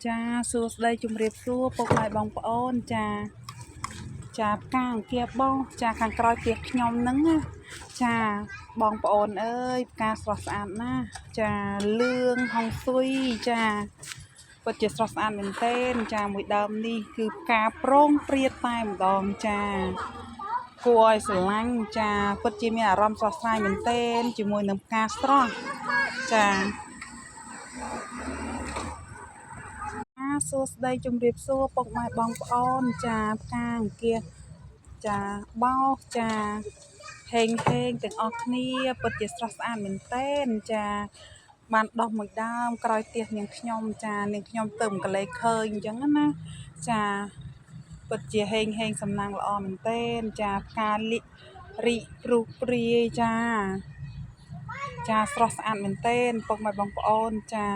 ចាសួស្តីជំរាបសួរពុកម៉ែបងប្អូនចាផ្កាអង្គាបបងចាខាងក្រោយផ្ទះខ្ញុំហ្នឹងណាចាបងប្អូនអើយផ្កាស្រស់ស្អាតណាស់ចាលឿងហុងស៊ុយចាពិតជាស្រស់ស្អាតមែនទែនចាមួយដើមនេះគឺផ្កាប្រងព្រាតតែម្ដងចាគួរឲ្យស្រឡាញ់ចាពិតជាមានអារម្មណ៍ស្រស់ស្រាយមែនទែនជាមួយនឹងផ្កាស្រស់ចាសួស្តីជំរាបសួរពុកម៉ែបងប្អូនចាផ្កាអង្គាសចាបោសចាហេងទាំងអស់គ្នាពិតជាស្រស់ស្អាតមែនទែនចាបានដោះមួយដើមក្រោយផ្ទះនាងខ្ញុំចានាងខ្ញុំទៅកលេចឃើញអញ្ចឹងណាចាពិតជាហេងសំណាងល្អមែនទែនចាផ្កាលិរីកព្រុះព្រាយចាស្រស់ស្អាតមែនទែនពុកម៉ែបងប្អូនចា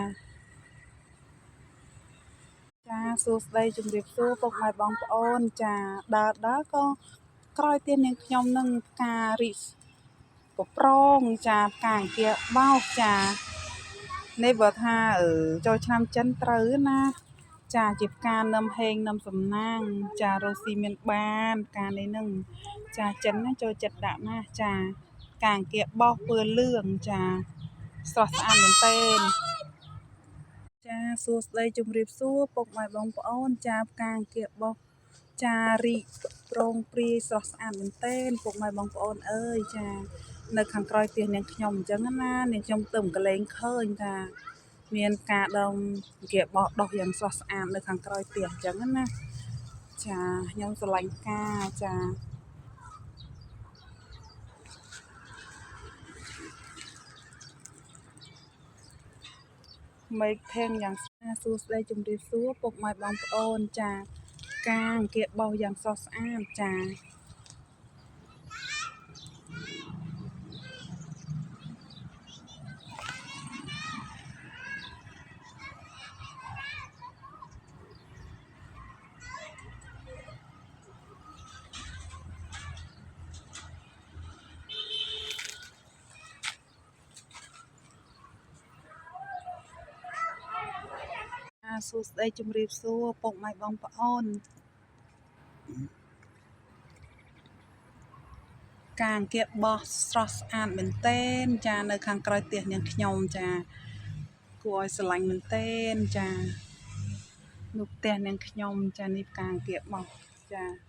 សួស្តីជំរាបសួរពុកម៉ែបងប្អូនចាដើរក៏ក្រោយផ្ទះនាងខ្ញុំនឹងផ្ការីកពប្រងចាផ្កាអង្គាបោកចានេះបើថាចូលឆ្នាំចិនត្រូវណាចាជាផ្កានឹមហេងនឹមសំណាងចារស់ស៊ីមានបានផ្កានេះនឹងចាចិនណាចូលចិត្តដាក់ណាចាផ្កាអង្គាបោកពើលឿងចាស្រស់ស្អាតមែនទែនចាសួស្តីជំរាបសួរពុកម៉ែបងប្អូនចាផ្កាអង្គាបបោះចារីកប្រងព្រាយស្រស់ស្អាតមែនទែនពុកម៉ែបងប្អូនអើយចានៅខាងក្រោយផ្ទះនាងខ្ញុំអញ្ចឹងណានាងខ្ញុំទៅកលែងឃើញថាមានការដងអង្គាបបោះដុះយ៉ាងស្រស់ស្អាតនៅខាងក្រោយផ្ទះអញ្ចឹងណាចាខ្ញុំស្រឡាញ់ផ្កាចាមេឃថេងយ៉ាងសួស្តីជំរាបសួរពុកម៉ែបងប្អូនចាផ្កាអង្គាបោះយ៉ាងស្រស់ស្អាតចាសួស្តីជំរាបសួរពុកម៉ែបងប្អូនការអង្គាបោះស្រស់ស្អាតមែនទែនចានៅខាងក្រោយផ្ទះនាងខ្ញុំចាគួរឲ្យស្រឡាញ់មែនទែនចានោះផ្ទះនាងខ្ញុំចានេះផ្កាអង្គាបបោះចា